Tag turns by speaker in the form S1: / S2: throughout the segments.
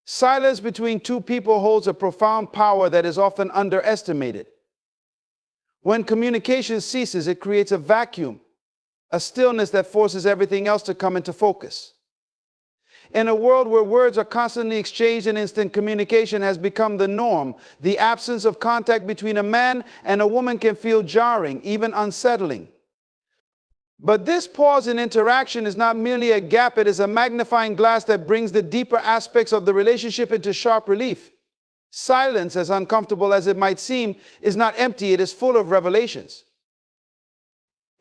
S1: Silence between two people holds a profound power that is often underestimated. When communication ceases, it creates a vacuum, a stillness that forces everything else to come into focus. In a world where words are constantly exchanged and instant communication has become the norm, the absence of contact between a man and a woman can feel jarring, even unsettling. But this pause in interaction is not merely a gap, it is a magnifying glass that brings the deeper aspects of the relationship into sharp relief. Silence, as uncomfortable as it might seem, is not empty, it is full of revelations.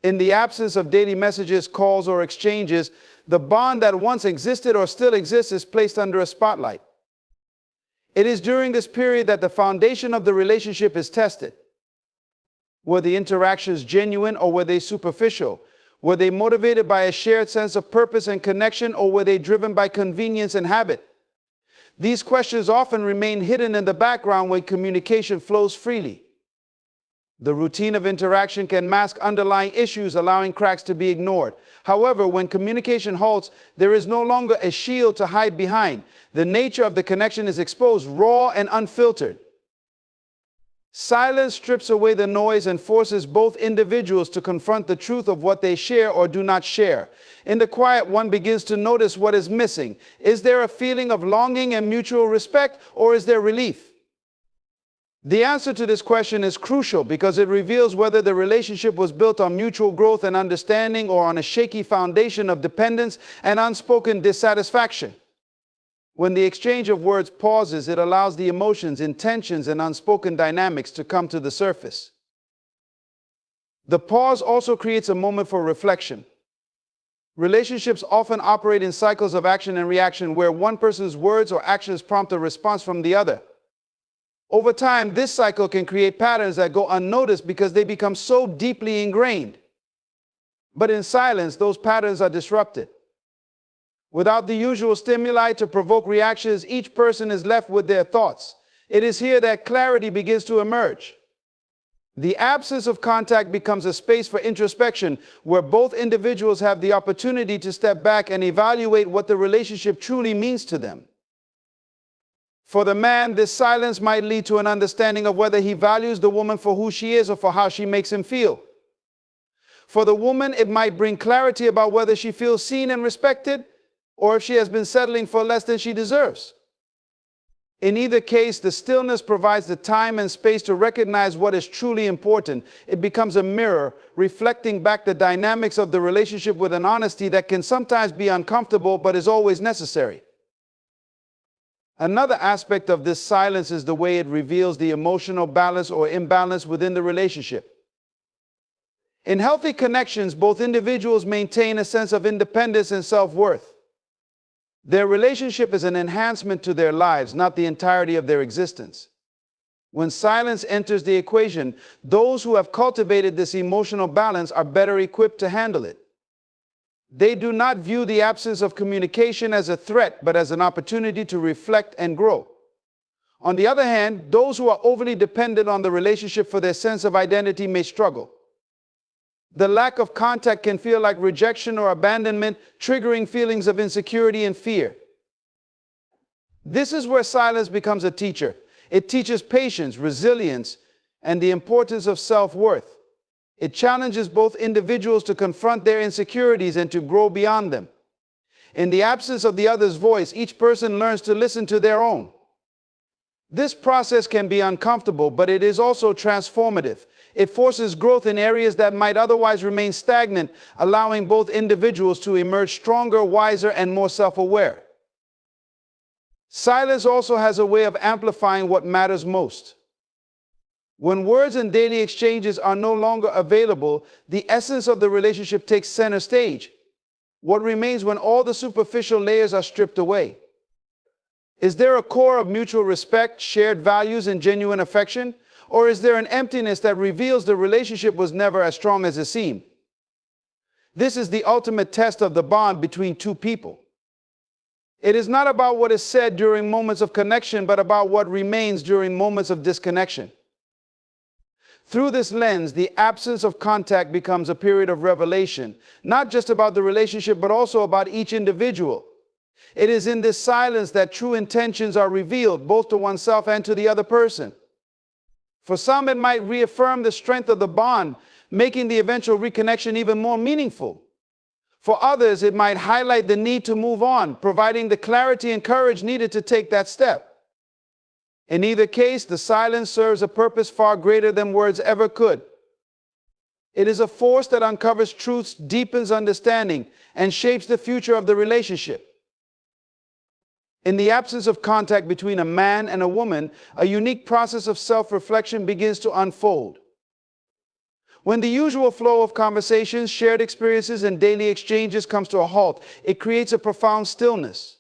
S1: In the absence of daily messages, calls, or exchanges, the bond that once existed or still exists is placed under a spotlight. It is during this period that the foundation of the relationship is tested. Were the interactions genuine or were they superficial? Were they motivated by a shared sense of purpose and connection, or were they driven by convenience and habit? These questions often remain hidden in the background when communication flows freely. The routine of interaction can mask underlying issues, allowing cracks to be ignored. However, when communication halts, there is no longer a shield to hide behind. The nature of the connection is exposed, raw and unfiltered. Silence strips away the noise and forces both individuals to confront the truth of what they share or do not share. In the quiet, one begins to notice what is missing. Is there a feeling of longing and mutual respect, or is there relief? The answer to this question is crucial because it reveals whether the relationship was built on mutual growth and understanding or on a shaky foundation of dependence and unspoken dissatisfaction. When the exchange of words pauses, it allows the emotions, intentions, and unspoken dynamics to come to the surface. The pause also creates a moment for reflection. Relationships often operate in cycles of action and reaction where one person's words or actions prompt a response from the other. Over time, this cycle can create patterns that go unnoticed because they become so deeply ingrained. But in silence, those patterns are disrupted. Without the usual stimuli to provoke reactions, each person is left with their thoughts. It is here that clarity begins to emerge. The absence of contact becomes a space for introspection, where both individuals have the opportunity to step back and evaluate what the relationship truly means to them. For the man, this silence might lead to an understanding of whether he values the woman for who she is or for how she makes him feel. For the woman, it might bring clarity about whether she feels seen and respected, or if she has been settling for less than she deserves. In either case, the stillness provides the time and space to recognize what is truly important. It becomes a mirror, reflecting back the dynamics of the relationship with an honesty that can sometimes be uncomfortable but is always necessary. Another aspect of this silence is the way it reveals the emotional balance or imbalance within the relationship. In healthy connections, both individuals maintain a sense of independence and self-worth. Their relationship is an enhancement to their lives, not the entirety of their existence. When silence enters the equation, those who have cultivated this emotional balance are better equipped to handle it. They do not view the absence of communication as a threat, but as an opportunity to reflect and grow. On the other hand, those who are overly dependent on the relationship for their sense of identity may struggle. The lack of contact can feel like rejection or abandonment, triggering feelings of insecurity and fear. This is where silence becomes a teacher. It teaches patience, resilience, and the importance of self-worth. It challenges both individuals to confront their insecurities and to grow beyond them. In the absence of the other's voice, each person learns to listen to their own. This process can be uncomfortable, but it is also transformative. It forces growth in areas that might otherwise remain stagnant, allowing both individuals to emerge stronger, wiser, and more self-aware. Silence also has a way of amplifying what matters most. When words and daily exchanges are no longer available, the essence of the relationship takes center stage. What remains when all the superficial layers are stripped away? Is there a core of mutual respect, shared values, and genuine affection? Or is there an emptiness that reveals the relationship was never as strong as it seemed? This is the ultimate test of the bond between two people. It is not about what is said during moments of connection, but about what remains during moments of disconnection. Through this lens, the absence of contact becomes a period of revelation, not just about the relationship, but also about each individual. It is in this silence that true intentions are revealed, both to oneself and to the other person. For some, it might reaffirm the strength of the bond, making the eventual reconnection even more meaningful. For others, it might highlight the need to move on, providing the clarity and courage needed to take that step. In either case, the silence serves a purpose far greater than words ever could. It is a force that uncovers truths, deepens understanding, and shapes the future of the relationship. In the absence of contact between a man and a woman, a unique process of self-reflection begins to unfold. When the usual flow of conversations, shared experiences, and daily exchanges comes to a halt, it creates a profound stillness.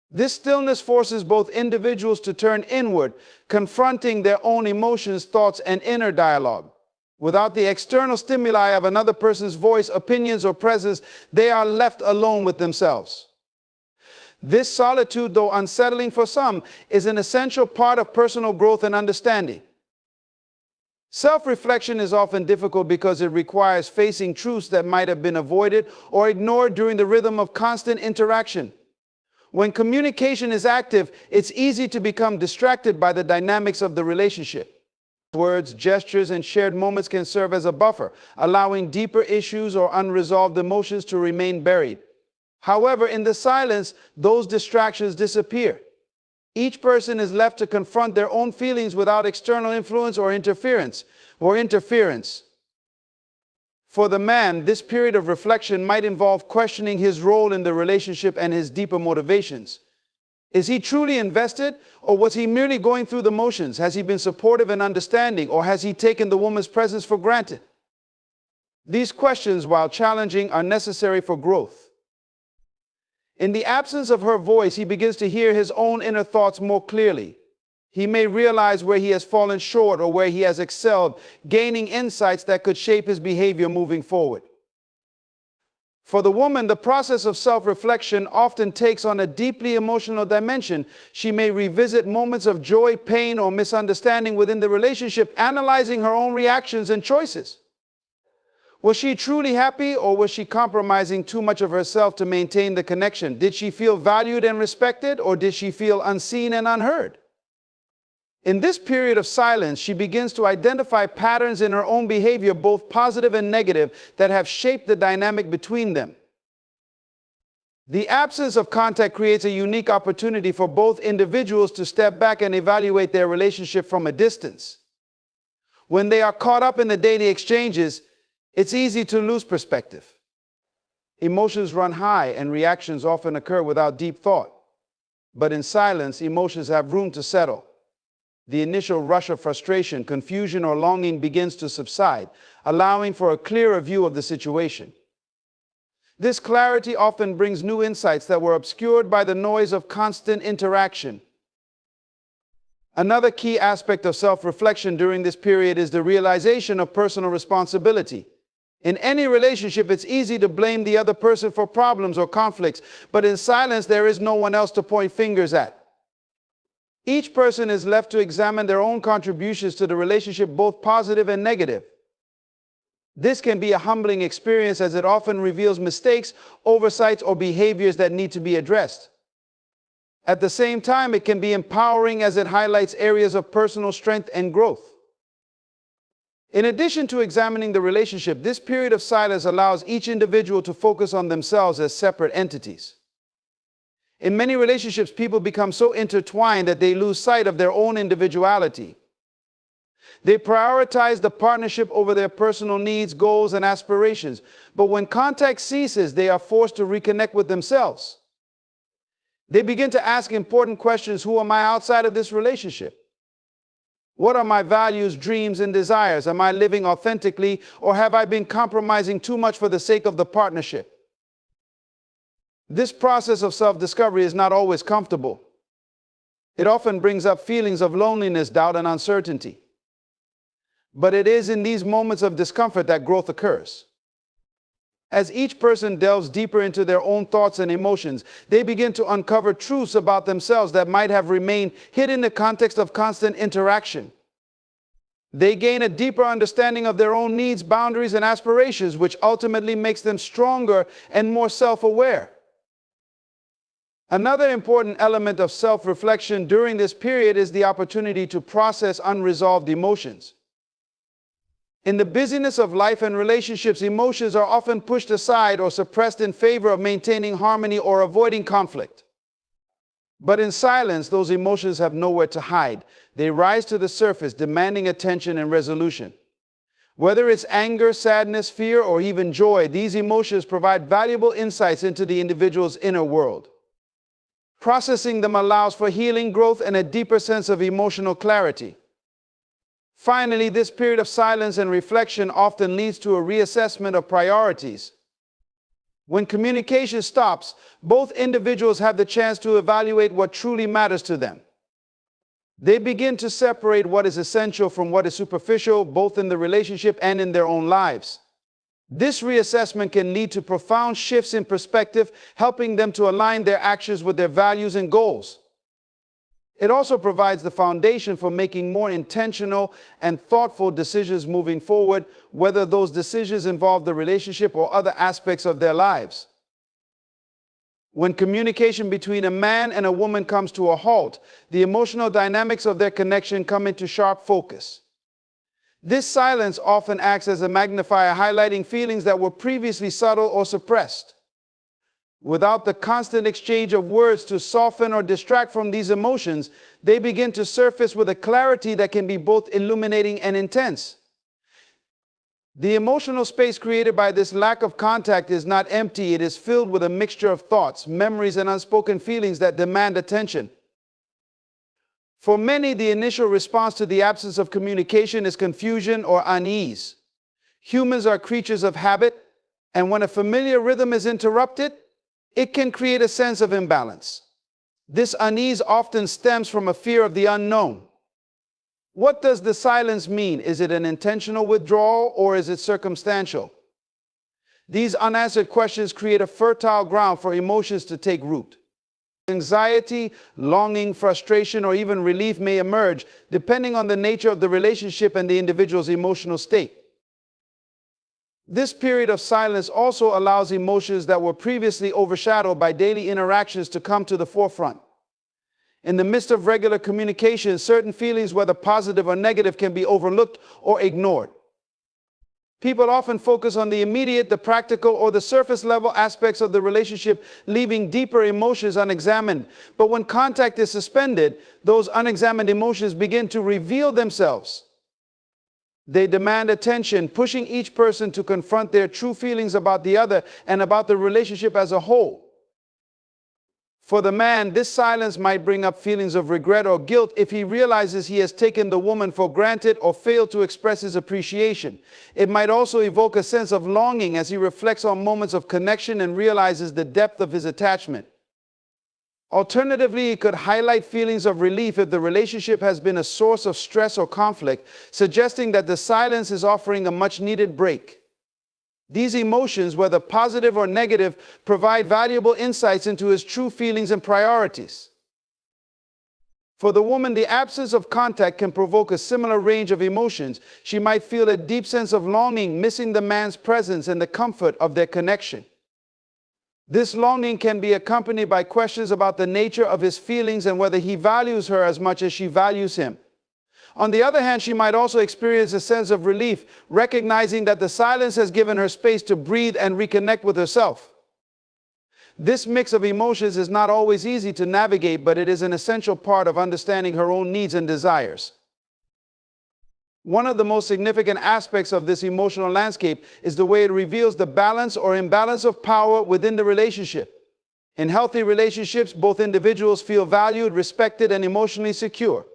S1: This stillness forces both individuals to turn inward, confronting their own emotions, thoughts, and inner dialogue. Without the external stimuli of another person's voice, opinions, or presence, they are left alone with themselves. This solitude, though unsettling for some, is an essential part of personal growth and understanding. Self-reflection is often difficult because it requires facing truths that might have been avoided or ignored during the rhythm of constant interaction. When communication is active, it's easy to become distracted by the dynamics of the relationship. Words, gestures, and shared moments can serve as a buffer, allowing deeper issues or unresolved emotions to remain buried. However, in the silence, those distractions disappear. Each person is left to confront their own feelings without external influence or interference. For the man, this period of reflection might involve questioning his role in the relationship and his deeper motivations. Is he truly invested, or was he merely going through the motions? Has he been supportive and understanding, or has he taken the woman's presence for granted? These questions, while challenging, are necessary for growth. In the absence of her voice, he begins to hear his own inner thoughts more clearly. He may realize where he has fallen short or where he has excelled, gaining insights that could shape his behavior moving forward. For the woman, the process of self-reflection often takes on a deeply emotional dimension. She may revisit moments of joy, pain, or misunderstanding within the relationship, analyzing her own reactions and choices. Was she truly happy, or was she compromising too much of herself to maintain the connection? Did she feel valued and respected, or did she feel unseen and unheard? In this period of silence, she begins to identify patterns in her own behavior, both positive and negative, that have shaped the dynamic between them. The absence of contact creates a unique opportunity for both individuals to step back and evaluate their relationship from a distance. When they are caught up in the daily exchanges, it's easy to lose perspective. Emotions run high and reactions often occur without deep thought. But in silence, emotions have room to settle. The initial rush of frustration, confusion, or longing begins to subside, allowing for a clearer view of the situation. This clarity often brings new insights that were obscured by the noise of constant interaction. Another key aspect of self-reflection during this period is the realization of personal responsibility. In any relationship, it's easy to blame the other person for problems or conflicts, but in silence, there is no one else to point fingers at. Each person is left to examine their own contributions to the relationship, both positive and negative. This can be a humbling experience, as it often reveals mistakes, oversights, or behaviors that need to be addressed. At the same time, it can be empowering, as it highlights areas of personal strength and growth. In addition to examining the relationship, this period of silence allows each individual to focus on themselves as separate entities. In many relationships, people become so intertwined that they lose sight of their own individuality. They prioritize the partnership over their personal needs, goals, and aspirations. But when contact ceases, they are forced to reconnect with themselves. They begin to ask important questions. Who am I outside of this relationship? What are my values, dreams, and desires? Am I living authentically, or have I been compromising too much for the sake of the partnership? This process of self-discovery is not always comfortable. It often brings up feelings of loneliness, doubt, and uncertainty. But it is in these moments of discomfort that growth occurs. As each person delves deeper into their own thoughts and emotions, they begin to uncover truths about themselves that might have remained hidden in the context of constant interaction. They gain a deeper understanding of their own needs, boundaries, and aspirations, which ultimately makes them stronger and more self-aware. Another important element of self-reflection during this period is the opportunity to process unresolved emotions. In the busyness of life and relationships, emotions are often pushed aside or suppressed in favor of maintaining harmony or avoiding conflict. But in silence, those emotions have nowhere to hide. They rise to the surface, demanding attention and resolution. Whether it's anger, sadness, fear, or even joy, these emotions provide valuable insights into the individual's inner world. Processing them allows for healing, growth, and a deeper sense of emotional clarity. Finally, this period of silence and reflection often leads to a reassessment of priorities. When communication stops, both individuals have the chance to evaluate what truly matters to them. They begin to separate what is essential from what is superficial, both in the relationship and in their own lives. This reassessment can lead to profound shifts in perspective, helping them to align their actions with their values and goals. It also provides the foundation for making more intentional and thoughtful decisions moving forward, whether those decisions involve the relationship or other aspects of their lives. When communication between a man and a woman comes to a halt, the emotional dynamics of their connection come into sharp focus. This silence often acts as a magnifier, highlighting feelings that were previously subtle or suppressed. Without the constant exchange of words to soften or distract from these emotions, they begin to surface with a clarity that can be both illuminating and intense. The emotional space created by this lack of contact is not empty. It is filled with a mixture of thoughts, memories, and unspoken feelings that demand attention. For many, the initial response to the absence of communication is confusion or unease. Humans are creatures of habit, and when a familiar rhythm is interrupted, it can create a sense of imbalance. This unease often stems from a fear of the unknown. What does the silence mean? Is it an intentional withdrawal or is it circumstantial? These unanswered questions create a fertile ground for emotions to take root. Anxiety, longing, frustration, or even relief may emerge, depending on the nature of the relationship and the individual's emotional state. This period of silence also allows emotions that were previously overshadowed by daily interactions to come to the forefront. In the midst of regular communication, certain feelings, whether positive or negative, can be overlooked or ignored. People often focus on the immediate, the practical, or the surface level aspects of the relationship, leaving deeper emotions unexamined. But when contact is suspended, those unexamined emotions begin to reveal themselves. They demand attention, pushing each person to confront their true feelings about the other and about the relationship as a whole. For the man, this silence might bring up feelings of regret or guilt if he realizes he has taken the woman for granted or failed to express his appreciation. It might also evoke a sense of longing as he reflects on moments of connection and realizes the depth of his attachment. Alternatively, it could highlight feelings of relief if the relationship has been a source of stress or conflict, suggesting that the silence is offering a much-needed break. These emotions, whether positive or negative, provide valuable insights into his true feelings and priorities. For the woman, the absence of contact can provoke a similar range of emotions. She might feel a deep sense of longing, missing the man's presence and the comfort of their connection. This longing can be accompanied by questions about the nature of his feelings and whether he values her as much as she values him. On the other hand, she might also experience a sense of relief, recognizing that the silence has given her space to breathe and reconnect with herself. This mix of emotions is not always easy to navigate, but it is an essential part of understanding her own needs and desires. One of the most significant aspects of this emotional landscape is the way it reveals the balance or imbalance of power within the relationship. In healthy relationships, both individuals feel valued, respected, and emotionally secure.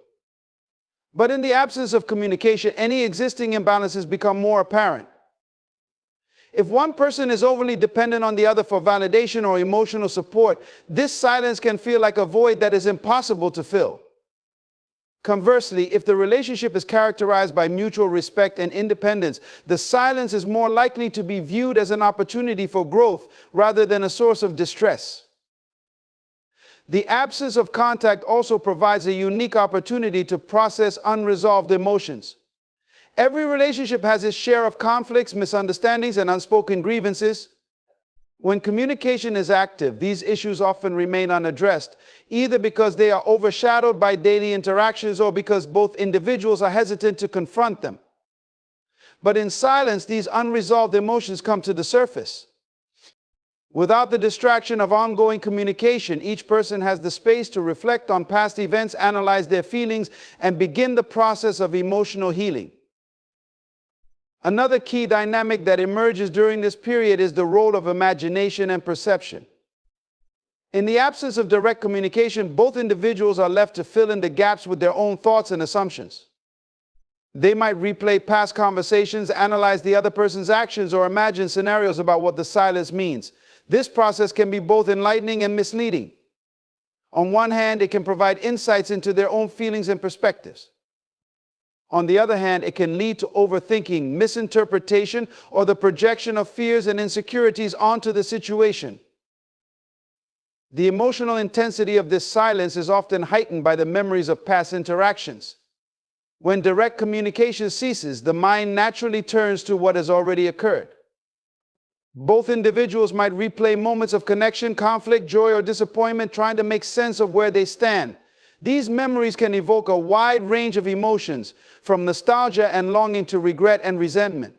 S1: But in the absence of communication, any existing imbalances become more apparent. If one person is overly dependent on the other for validation or emotional support, this silence can feel like a void that is impossible to fill. Conversely, if the relationship is characterized by mutual respect and independence, the silence is more likely to be viewed as an opportunity for growth rather than a source of distress. The absence of contact also provides a unique opportunity to process unresolved emotions. Every relationship has its share of conflicts, misunderstandings, and unspoken grievances. When communication is active, these issues often remain unaddressed, either because they are overshadowed by daily interactions or because both individuals are hesitant to confront them. But in silence, these unresolved emotions come to the surface. Without the distraction of ongoing communication, each person has the space to reflect on past events, analyze their feelings, and begin the process of emotional healing. Another key dynamic that emerges during this period is the role of imagination and perception. In the absence of direct communication, both individuals are left to fill in the gaps with their own thoughts and assumptions. They might replay past conversations, analyze the other person's actions, or imagine scenarios about what the silence means. This process can be both enlightening and misleading. On one hand, it can provide insights into their own feelings and perspectives. On the other hand, it can lead to overthinking, misinterpretation, or the projection of fears and insecurities onto the situation. The emotional intensity of this silence is often heightened by the memories of past interactions. When direct communication ceases, the mind naturally turns to what has already occurred. Both individuals might replay moments of connection, conflict, joy, or disappointment, trying to make sense of where they stand. These memories can evoke a wide range of emotions, from nostalgia and longing to regret and resentment.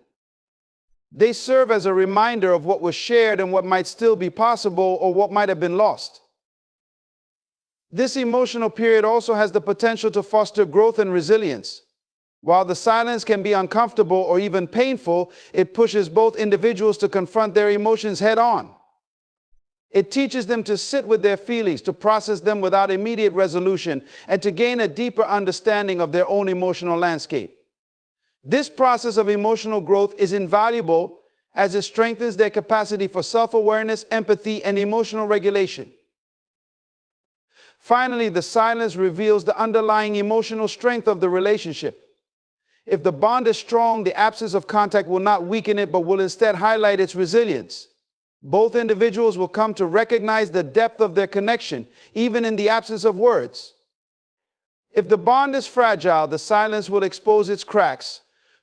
S1: They serve as a reminder of what was shared and what might still be possible or what might have been lost. This emotional period also has the potential to foster growth and resilience. While the silence can be uncomfortable or even painful, it pushes both individuals to confront their emotions head-on. It teaches them to sit with their feelings, to process them without immediate resolution, and to gain a deeper understanding of their own emotional landscape. This process of emotional growth is invaluable as it strengthens their capacity for self-awareness, empathy, and emotional regulation. Finally, the silence reveals the underlying emotional strength of the relationship. If the bond is strong, the absence of contact will not weaken it, but will instead highlight its resilience. Both individuals will come to recognize the depth of their connection, even in the absence of words. If the bond is fragile, the silence will expose its cracks,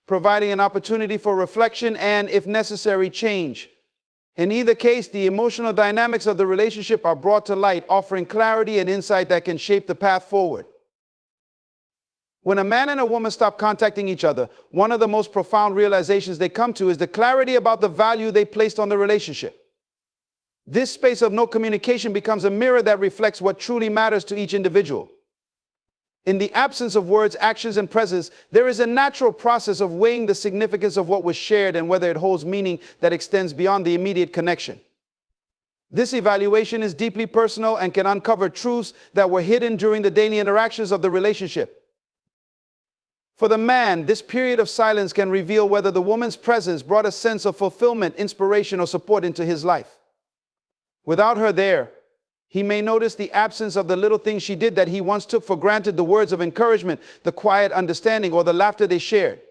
S1: providing an opportunity for reflection and, if necessary, change. In either case, the emotional dynamics of the relationship are brought to light, offering clarity and insight that can shape the path forward. When a man and a woman stop contacting each other, one of the most profound realizations they come to is the clarity about the value they placed on the relationship. This space of no communication becomes a mirror that reflects what truly matters to each individual. In the absence of words, actions, and presence, there is a natural process of weighing the significance of what was shared and whether it holds meaning that extends beyond the immediate connection. This evaluation is deeply personal and can uncover truths that were hidden during the daily interactions of the relationship. For the man, this period of silence can reveal whether the woman's presence brought a sense of fulfillment, inspiration, or support into his life. Without her there, he may notice the absence of the little things she did that he once took for granted, the words of encouragement, the quiet understanding, or the laughter they shared.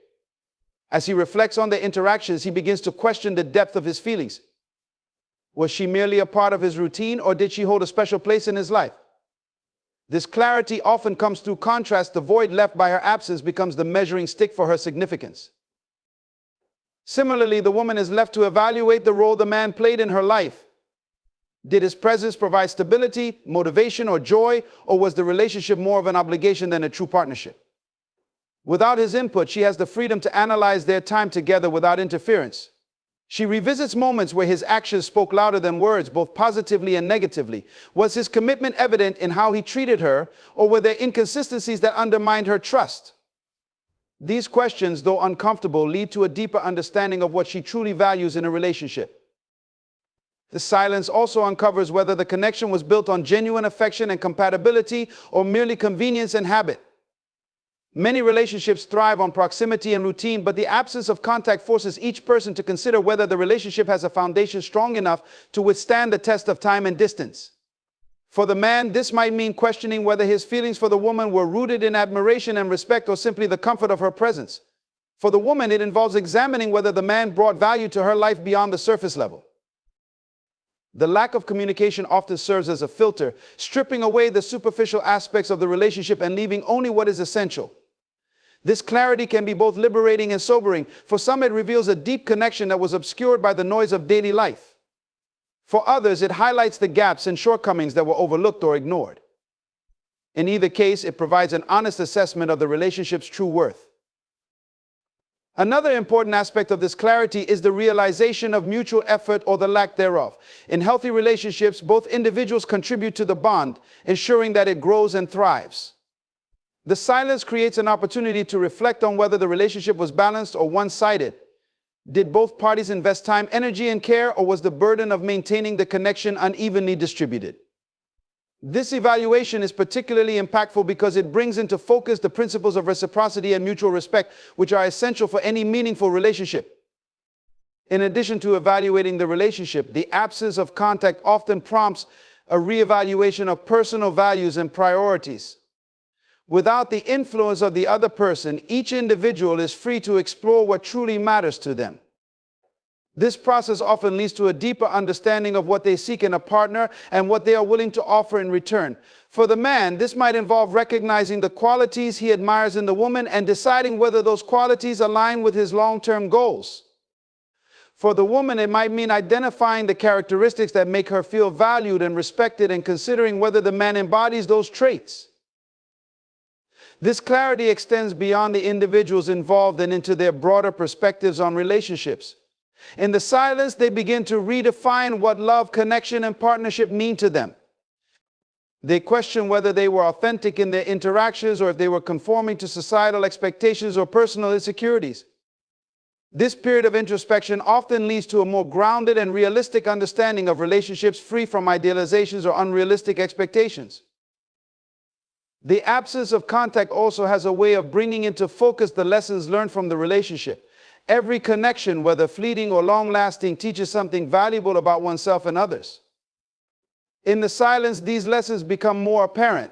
S1: As he reflects on their interactions, he begins to question the depth of his feelings. Was she merely a part of his routine, or did she hold a special place in his life? This clarity often comes through contrast. The void left by her absence becomes the measuring stick for her significance. Similarly, the woman is left to evaluate the role the man played in her life. Did his presence provide stability, motivation, or joy, or was the relationship more of an obligation than a true partnership? Without his input, she has the freedom to analyze their time together without interference. She revisits moments where his actions spoke louder than words, both positively and negatively. Was his commitment evident in how he treated her, or were there inconsistencies that undermined her trust? These questions, though uncomfortable, lead to a deeper understanding of what she truly values in a relationship. The silence also uncovers whether the connection was built on genuine affection and compatibility, or merely convenience and habit. Many relationships thrive on proximity and routine, but the absence of contact forces each person to consider whether the relationship has a foundation strong enough to withstand the test of time and distance. For the man, this might mean questioning whether his feelings for the woman were rooted in admiration and respect, or simply the comfort of her presence. For the woman, it involves examining whether the man brought value to her life beyond the surface level. The lack of communication often serves as a filter, stripping away the superficial aspects of the relationship and leaving only what is essential. This clarity can be both liberating and sobering. For some, it reveals a deep connection that was obscured by the noise of daily life. For others, it highlights the gaps and shortcomings that were overlooked or ignored. In either case, it provides an honest assessment of the relationship's true worth. Another important aspect of this clarity is the realization of mutual effort or the lack thereof. In healthy relationships, both individuals contribute to the bond, ensuring that it grows and thrives. The silence creates an opportunity to reflect on whether the relationship was balanced or one-sided. Did both parties invest time, energy, and care, or was the burden of maintaining the connection unevenly distributed? This evaluation is particularly impactful because it brings into focus the principles of reciprocity and mutual respect, which are essential for any meaningful relationship. In addition to evaluating the relationship, the absence of contact often prompts a reevaluation of personal values and priorities. Without the influence of the other person, each individual is free to explore what truly matters to them. This process often leads to a deeper understanding of what they seek in a partner and what they are willing to offer in return. For the man, this might involve recognizing the qualities he admires in the woman and deciding whether those qualities align with his long-term goals. For the woman, it might mean identifying the characteristics that make her feel valued and respected and considering whether the man embodies those traits. This clarity extends beyond the individuals involved and into their broader perspectives on relationships. In the silence, they begin to redefine what love, connection, and partnership mean to them. They question whether they were authentic in their interactions or if they were conforming to societal expectations or personal insecurities. This period of introspection often leads to a more grounded and realistic understanding of relationships, free from idealizations or unrealistic expectations. The absence of contact also has a way of bringing into focus the lessons learned from the relationship. Every connection, whether fleeting or long-lasting, teaches something valuable about oneself and others. In the silence, these lessons become more apparent.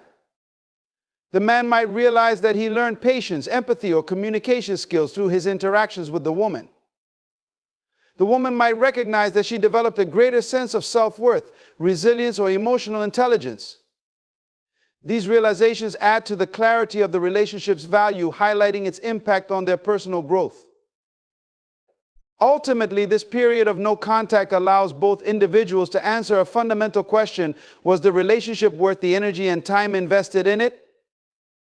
S1: The man might realize that he learned patience, empathy, or communication skills through his interactions with the woman. The woman might recognize that she developed a greater sense of self-worth, resilience, or emotional intelligence. These realizations add to the clarity of the relationship's value, highlighting its impact on their personal growth. Ultimately, this period of no contact allows both individuals to answer a fundamental question: was the relationship worth the energy and time invested in it?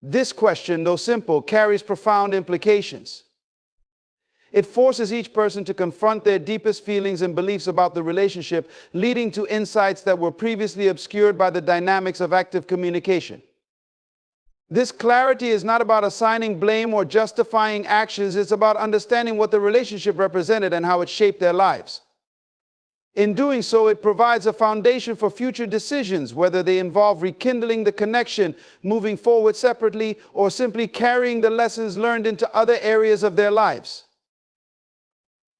S1: This question, though simple, carries profound implications. It forces each person to confront their deepest feelings and beliefs about the relationship, leading to insights that were previously obscured by the dynamics of active communication. This clarity is not about assigning blame or justifying actions. It's about understanding what the relationship represented and how it shaped their lives. In doing so, it provides a foundation for future decisions, whether they involve rekindling the connection, moving forward separately, or simply carrying the lessons learned into other areas of their lives.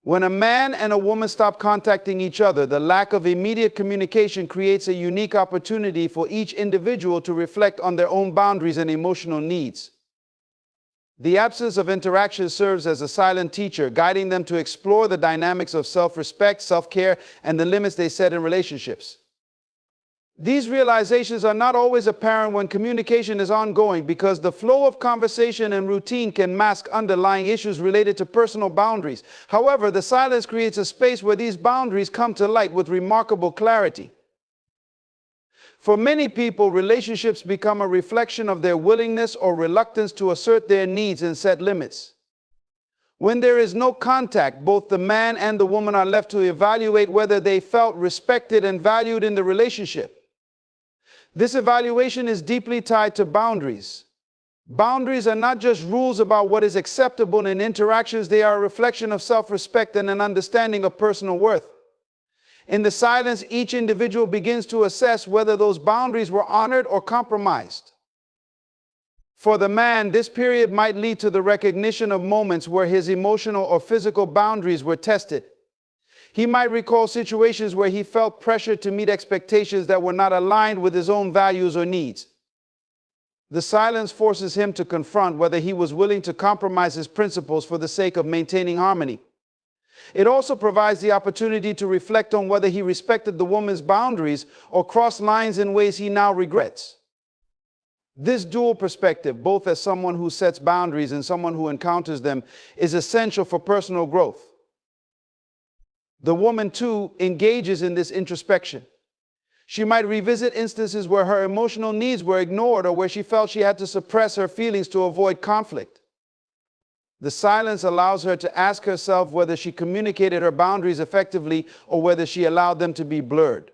S1: When a man and a woman stop contacting each other, the lack of immediate communication creates a unique opportunity for each individual to reflect on their own boundaries and emotional needs. The absence of interaction serves as a silent teacher, guiding them to explore the dynamics of self-respect, self-care, and the limits they set in relationships. These realizations are not always apparent when communication is ongoing, because the flow of conversation and routine can mask underlying issues related to personal boundaries. However, the silence creates a space where these boundaries come to light with remarkable clarity. For many people, relationships become a reflection of their willingness or reluctance to assert their needs and set limits. When there is no contact, both the man and the woman are left to evaluate whether they felt respected and valued in the relationship. This evaluation is deeply tied to boundaries. Boundaries are not just rules about what is acceptable in interactions, they are a reflection of self-respect and an understanding of personal worth. In the silence, each individual begins to assess whether those boundaries were honored or compromised. For the man, this period might lead to the recognition of moments where his emotional or physical boundaries were tested. He might recall situations where he felt pressure to meet expectations that were not aligned with his own values or needs. The silence forces him to confront whether he was willing to compromise his principles for the sake of maintaining harmony. It also provides the opportunity to reflect on whether he respected the woman's boundaries or crossed lines in ways he now regrets. This dual perspective, both as someone who sets boundaries and someone who encounters them, is essential for personal growth. The woman, too, engages in this introspection. She might revisit instances where her emotional needs were ignored or where she felt she had to suppress her feelings to avoid conflict. The silence allows her to ask herself whether she communicated her boundaries effectively or whether she allowed them to be blurred.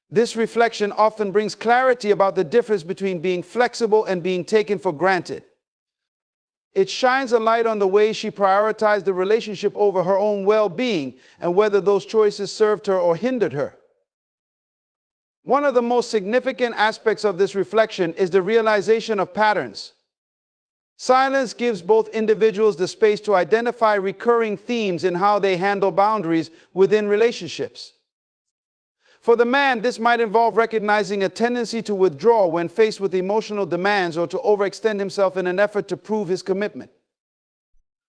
S1: This reflection often brings clarity about the difference between being flexible and being taken for granted. It shines a light on the way she prioritized the relationship over her own well-being and whether those choices served her or hindered her. One of the most significant aspects of this reflection is the realization of patterns. Silence gives both individuals the space to identify recurring themes in how they handle boundaries within relationships. For the man, this might involve recognizing a tendency to withdraw when faced with emotional demands or to overextend himself in an effort to prove his commitment.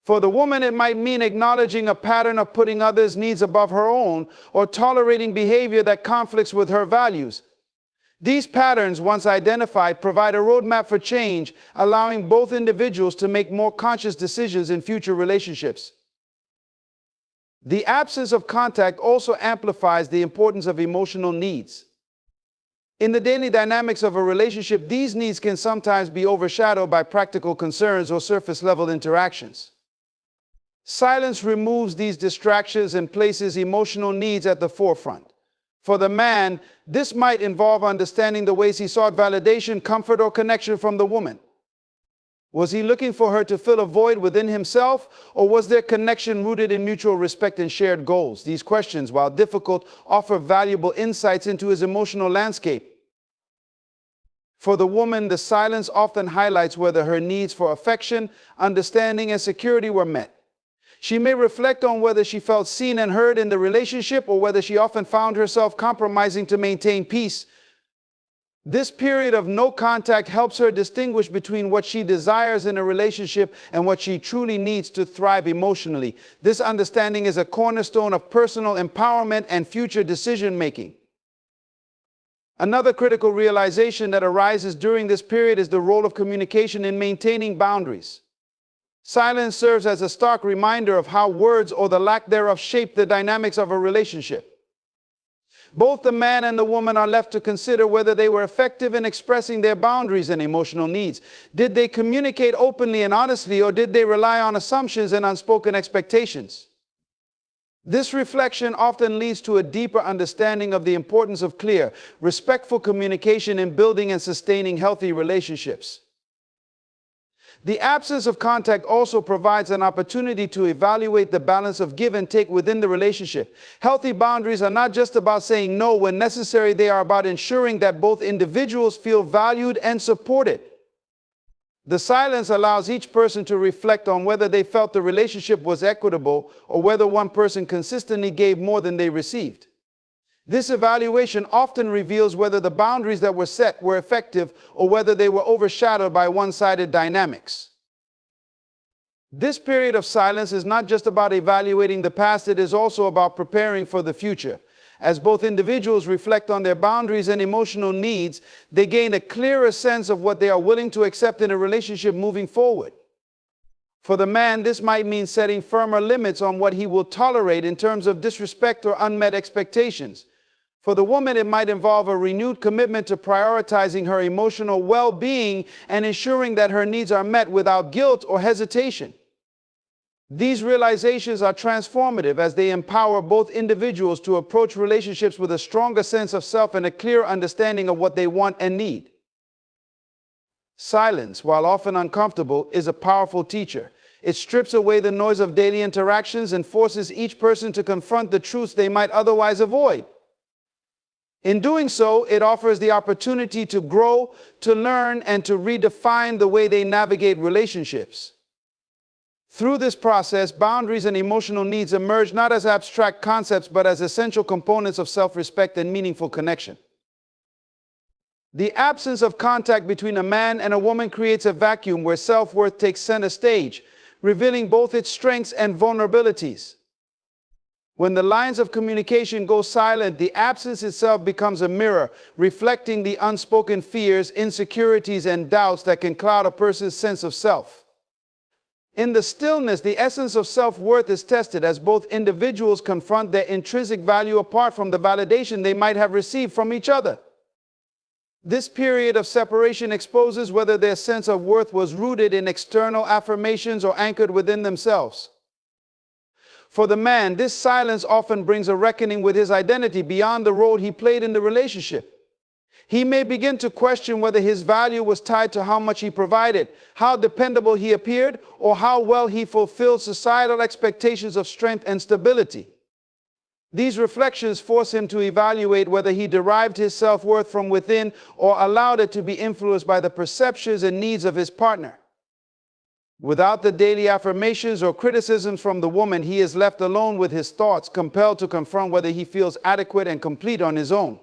S1: For the woman, it might mean acknowledging a pattern of putting others' needs above her own or tolerating behavior that conflicts with her values. These patterns, once identified, provide a roadmap for change, allowing both individuals to make more conscious decisions in future relationships. The absence of contact also amplifies the importance of emotional needs. In the daily dynamics of a relationship, these needs can sometimes be overshadowed by practical concerns or surface-level interactions. Silence removes these distractions and places emotional needs at the forefront. For the man, this might involve understanding the ways he sought validation, comfort, or connection from the woman. Was he looking for her to fill a void within himself, or was their connection rooted in mutual respect and shared goals? These questions, while difficult, offer valuable insights into his emotional landscape. For the woman, the silence often highlights whether her needs for affection, understanding, and security were met. She may reflect on whether she felt seen and heard in the relationship or whether she often found herself compromising to maintain peace. This period of no contact helps her distinguish between what she desires in a relationship and what she truly needs to thrive emotionally. This understanding is a cornerstone of personal empowerment and future decision-making. Another critical realization that arises during this period is the role of communication in maintaining boundaries. Silence serves as a stark reminder of how words or the lack thereof shape the dynamics of a relationship. Both the man and the woman are left to consider whether they were effective in expressing their boundaries and emotional needs. Did they communicate openly and honestly, or did they rely on assumptions and unspoken expectations? This reflection often leads to a deeper understanding of the importance of clear, respectful communication in building and sustaining healthy relationships. The absence of contact also provides an opportunity to evaluate the balance of give and take within the relationship. Healthy boundaries are not just about saying no when necessary, they are about ensuring that both individuals feel valued and supported. The silence allows each person to reflect on whether they felt the relationship was equitable or whether one person consistently gave more than they received. This evaluation often reveals whether the boundaries that were set were effective or whether they were overshadowed by one-sided dynamics. This period of silence is not just about evaluating the past, it is also about preparing for the future. As both individuals reflect on their boundaries and emotional needs, they gain a clearer sense of what they are willing to accept in a relationship moving forward. For the man, this might mean setting firmer limits on what he will tolerate in terms of disrespect or unmet expectations. For the woman, it might involve a renewed commitment to prioritizing her emotional well-being and ensuring that her needs are met without guilt or hesitation. These realizations are transformative as they empower both individuals to approach relationships with a stronger sense of self and a clear understanding of what they want and need. Silence, while often uncomfortable, is a powerful teacher. It strips away the noise of daily interactions and forces each person to confront the truths they might otherwise avoid. In doing so, it offers the opportunity to grow, to learn, and to redefine the way they navigate relationships. Through this process, boundaries and emotional needs emerge not as abstract concepts, but as essential components of self-respect and meaningful connection. The absence of contact between a man and a woman creates a vacuum where self-worth takes center stage, revealing both its strengths and vulnerabilities. When the lines of communication go silent, the absence itself becomes a mirror, reflecting the unspoken fears, insecurities, and doubts that can cloud a person's sense of self. In the stillness, the essence of self-worth is tested as both individuals confront their intrinsic value apart from the validation they might have received from each other. This period of separation exposes whether their sense of worth was rooted in external affirmations or anchored within themselves. For the man, this silence often brings a reckoning with his identity beyond the role he played in the relationship. He may begin to question whether his value was tied to how much he provided, how dependable he appeared, or how well he fulfilled societal expectations of strength and stability. These reflections force him to evaluate whether he derived his self-worth from within or allowed it to be influenced by the perceptions and needs of his partner. Without the daily affirmations or criticisms from the woman, he is left alone with his thoughts, compelled to confront whether he feels adequate and complete on his own.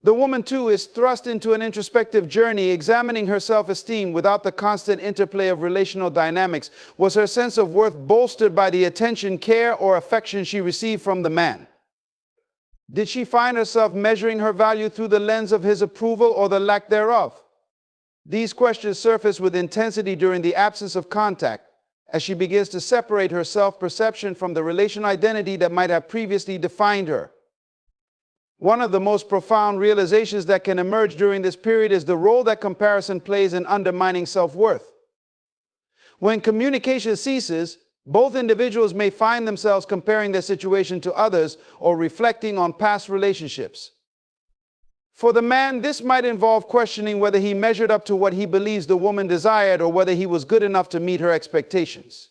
S1: The woman, too, is thrust into an introspective journey, examining her self-esteem without the constant interplay of relational dynamics. Was her sense of worth bolstered by the attention, care, or affection she received from the man? Did she find herself measuring her value through the lens of his approval or the lack thereof? These questions surface with intensity during the absence of contact, as she begins to separate her self-perception from the relational identity that might have previously defined her. One of the most profound realizations that can emerge during this period is the role that comparison plays in undermining self-worth. When communication ceases, both individuals may find themselves comparing their situation to others or reflecting on past relationships. For the man, this might involve questioning whether he measured up to what he believes the woman desired or whether he was good enough to meet her expectations.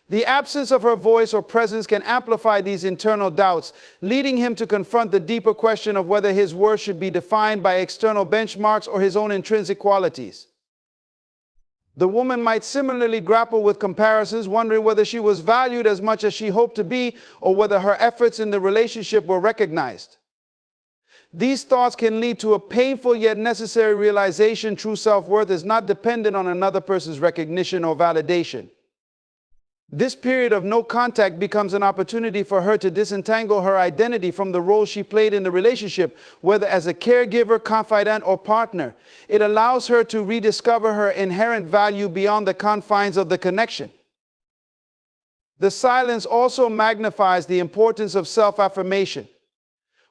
S1: The absence of her voice or presence can amplify these internal doubts, leading him to confront the deeper question of whether his worth should be defined by external benchmarks or his own intrinsic qualities. The woman might similarly grapple with comparisons, wondering whether she was valued as much as she hoped to be or whether her efforts in the relationship were recognized. These thoughts can lead to a painful yet necessary realization: true self-worth is not dependent on another person's recognition or validation. This period of no contact becomes an opportunity for her to disentangle her identity from the role she played in the relationship, whether as a caregiver, confidant, or partner. It allows her to rediscover her inherent value beyond the confines of the connection. The silence also magnifies the importance of self-affirmation.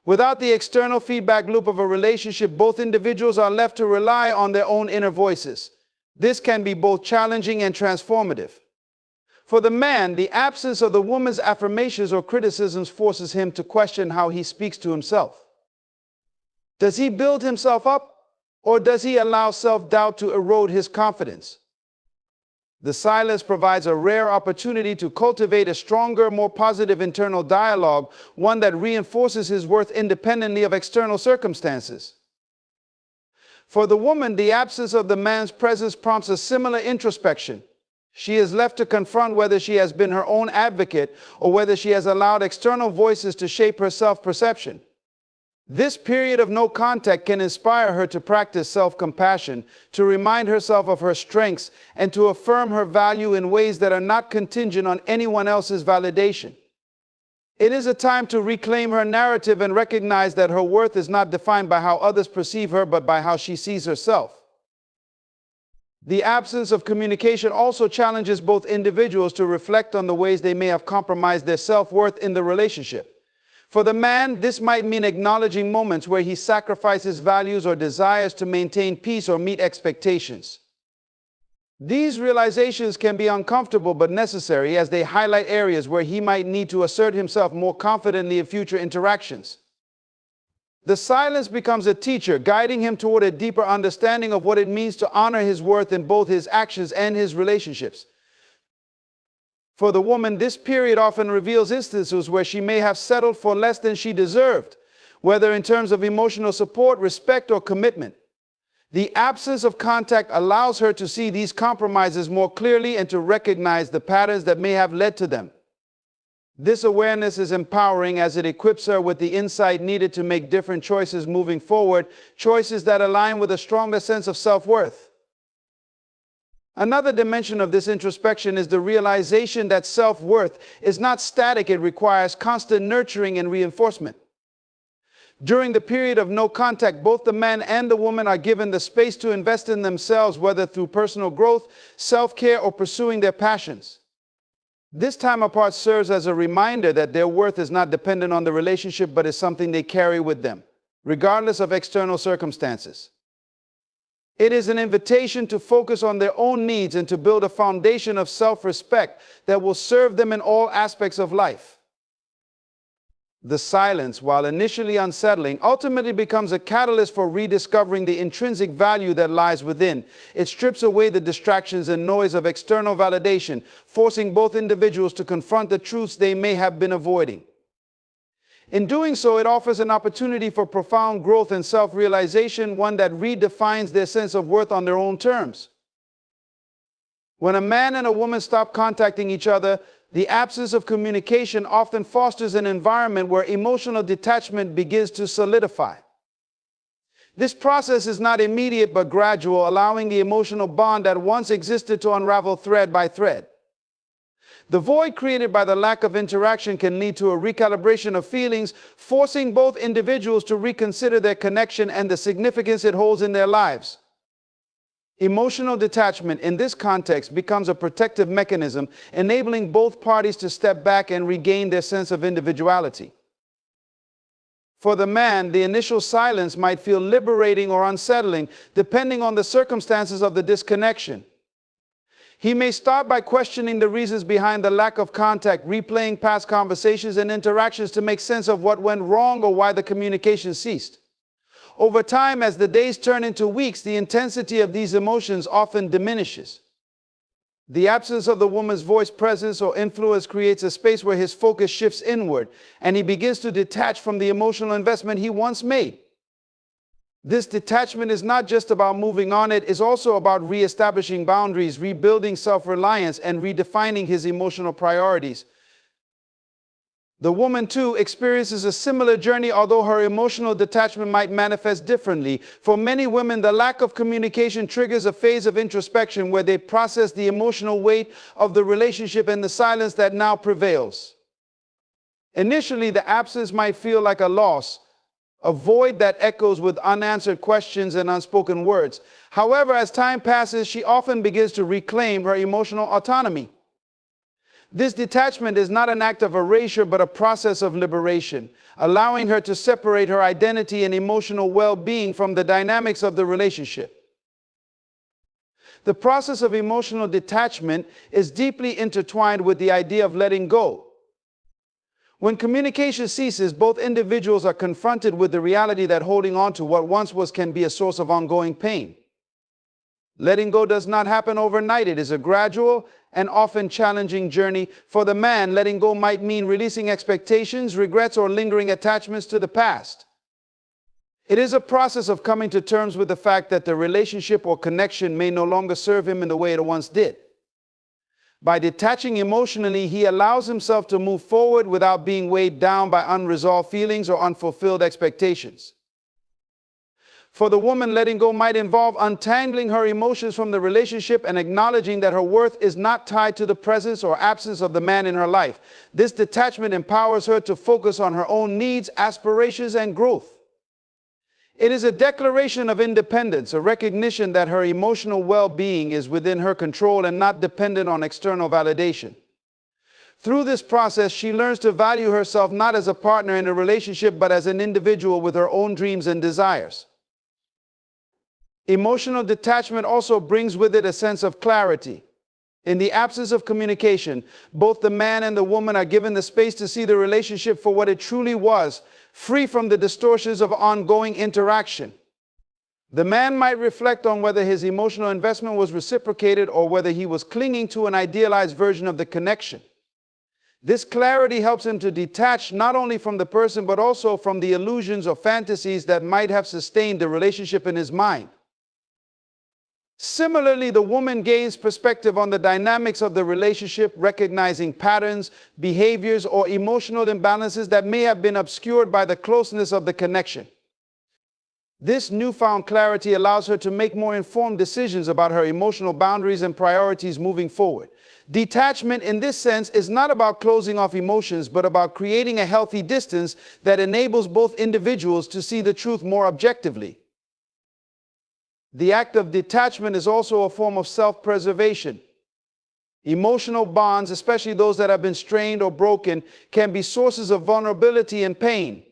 S1: Without the external feedback loop of a relationship, both individuals are left to rely on their own inner voices. This can be both challenging and transformative. For the man, the absence of the woman's affirmations or criticisms forces him to question how he speaks to himself. Does he build himself up, or does he allow self-doubt to erode his confidence? The silence provides a rare opportunity to cultivate a stronger, more positive internal dialogue, one that reinforces his worth independently of external circumstances. For the woman, the absence of the man's presence prompts a similar introspection. She is left to confront whether she has been her own advocate or whether she has allowed external voices to shape her self-perception. This period of no contact can inspire her to practice self-compassion, to remind herself of her strengths, and to affirm her value in ways that are not contingent on anyone else's validation. It is a time to reclaim her narrative and recognize that her worth is not defined by how others perceive her, but by how she sees herself. The absence of communication also challenges both individuals to reflect on the ways they may have compromised their self-worth in the relationship. For the man, this might mean acknowledging moments where he sacrifices values or desires to maintain peace or meet expectations. These realizations can be uncomfortable but necessary, as they highlight areas where he might need to assert himself more confidently in future interactions. The silence becomes a teacher, guiding him toward a deeper understanding of what it means to honor his worth in both his actions and his relationships. For the woman, this period often reveals instances where she may have settled for less than she deserved, whether in terms of emotional support, respect, or commitment. The absence of contact allows her to see these compromises more clearly and to recognize the patterns that may have led to them. This awareness is empowering, as it equips her with the insight needed to make different choices moving forward, choices that align with a stronger sense of self-worth. Another dimension of this introspection is the realization that self-worth is not static. It requires constant nurturing and reinforcement. During the period of no contact, both the man and the woman are given the space to invest in themselves, whether through personal growth, self-care, or pursuing their passions. This time apart serves as a reminder that their worth is not dependent on the relationship, but is something they carry with them, regardless of external circumstances. It is an invitation to focus on their own needs and to build a foundation of self-respect that will serve them in all aspects of life. The silence, while initially unsettling, ultimately becomes a catalyst for rediscovering the intrinsic value that lies within. It strips away the distractions and noise of external validation, forcing both individuals to confront the truths they may have been avoiding. In doing so, it offers an opportunity for profound growth and self-realization, one that redefines their sense of worth on their own terms. When a man and a woman stop contacting each other, the absence of communication often fosters an environment where emotional detachment begins to solidify. This process is not immediate but gradual, allowing the emotional bond that once existed to unravel thread by thread. The void created by the lack of interaction can lead to a recalibration of feelings, forcing both individuals to reconsider their connection and the significance it holds in their lives. Emotional detachment in this context becomes a protective mechanism, enabling both parties to step back and regain their sense of individuality. For the man, the initial silence might feel liberating or unsettling, depending on the circumstances of the disconnection. He may start by questioning the reasons behind the lack of contact, replaying past conversations and interactions to make sense of what went wrong or why the communication ceased. Over time, as the days turn into weeks, the intensity of these emotions often diminishes. The absence of the woman's voice, presence, or influence creates a space where his focus shifts inward, and he begins to detach from the emotional investment he once made. This detachment is not just about moving on, it is also about reestablishing boundaries, rebuilding self-reliance, and redefining his emotional priorities. The woman, too, experiences a similar journey, although her emotional detachment might manifest differently. For many women, the lack of communication triggers a phase of introspection where they process the emotional weight of the relationship and the silence that now prevails. Initially, the absence might feel like a loss, a void that echoes with unanswered questions and unspoken words. However, as time passes, she often begins to reclaim her emotional autonomy. This detachment is not an act of erasure, but a process of liberation, allowing her to separate her identity and emotional well-being from the dynamics of the relationship. The process of emotional detachment is deeply intertwined with the idea of letting go. When communication ceases, both individuals are confronted with the reality that holding on to what once was can be a source of ongoing pain. Letting go does not happen overnight. It is a gradual and often challenging journey. For the man, letting go might mean releasing expectations, regrets, or lingering attachments to the past. It is a process of coming to terms with the fact that the relationship or connection may no longer serve him in the way it once did. By detaching emotionally, he allows himself to move forward without being weighed down by unresolved feelings or unfulfilled expectations. For the woman, letting go might involve untangling her emotions from the relationship and acknowledging that her worth is not tied to the presence or absence of the man in her life. This detachment empowers her to focus on her own needs, aspirations, and growth. It is a declaration of independence, a recognition that her emotional well-being is within her control and not dependent on external validation. Through this process, she learns to value herself not as a partner in a relationship, but as an individual with her own dreams and desires. Emotional detachment also brings with it a sense of clarity. In the absence of communication, both the man and the woman are given the space to see the relationship for what it truly was, free from the distortions of ongoing interaction. The man might reflect on whether his emotional investment was reciprocated or whether he was clinging to an idealized version of the connection. This clarity helps him to detach not only from the person but also from the illusions or fantasies that might have sustained the relationship in his mind. Similarly, the woman gains perspective on the dynamics of the relationship, recognizing patterns, behaviors, or emotional imbalances that may have been obscured by the closeness of the connection. This newfound clarity allows her to make more informed decisions about her emotional boundaries and priorities moving forward. Detachment, in this sense, is not about closing off emotions, but about creating a healthy distance that enables both individuals to see the truth more objectively. The act of detachment is also a form of self-preservation. Emotional bonds, especially those that have been strained or broken, can be sources of vulnerability and pain.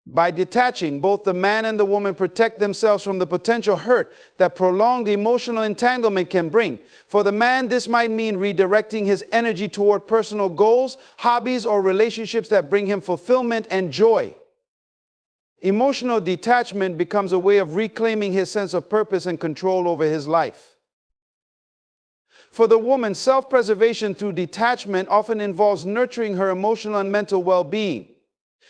S1: By detaching, both the man and the woman protect themselves from the potential hurt that prolonged emotional entanglement can bring. For the man, this might mean redirecting his energy toward personal goals, hobbies, or relationships that bring him fulfillment and joy. Emotional detachment becomes a way of reclaiming his sense of purpose and control over his life. For the woman, self-preservation through detachment often involves nurturing her emotional and mental well-being.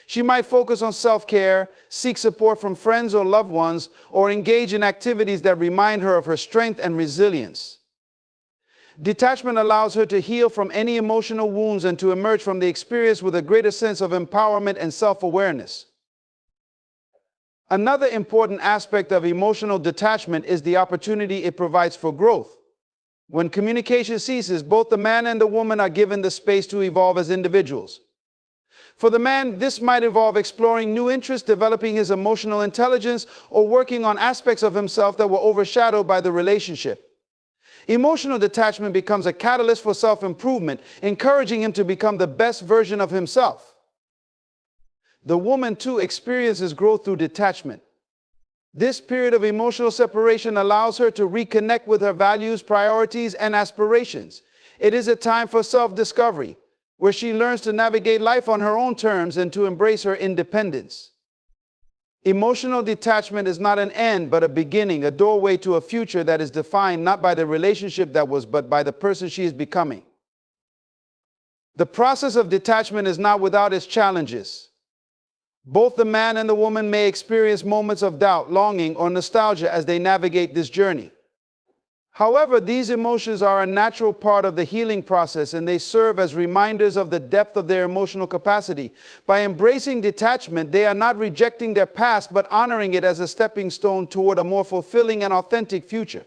S1: She might focus on self-care, seek support from friends or loved ones, or engage in activities that remind her of her strength and resilience. Detachment allows her to heal from any emotional wounds and to emerge from the experience with a greater sense of empowerment and self-awareness. Another important aspect of emotional detachment is the opportunity it provides for growth. When communication ceases, both the man and the woman are given the space to evolve as individuals. For the man, this might involve exploring new interests, developing his emotional intelligence, or working on aspects of himself that were overshadowed by the relationship. Emotional detachment becomes a catalyst for self-improvement, encouraging him to become the best version of himself. The woman, too, experiences growth through detachment. This period of emotional separation allows her to reconnect with her values, priorities, and aspirations. It is a time for self-discovery, where she learns to navigate life on her own terms and to embrace her independence. Emotional detachment is not an end, but a beginning, a doorway to a future that is defined not by the relationship that was, but by the person she is becoming. The process of detachment is not without its challenges. Both the man and the woman may experience moments of doubt, longing, or nostalgia as they navigate this journey. However, these emotions are a natural part of the healing process, and they serve as reminders of the depth of their emotional capacity. By embracing detachment, they are not rejecting their past, but honoring it as a stepping stone toward a more fulfilling and authentic future.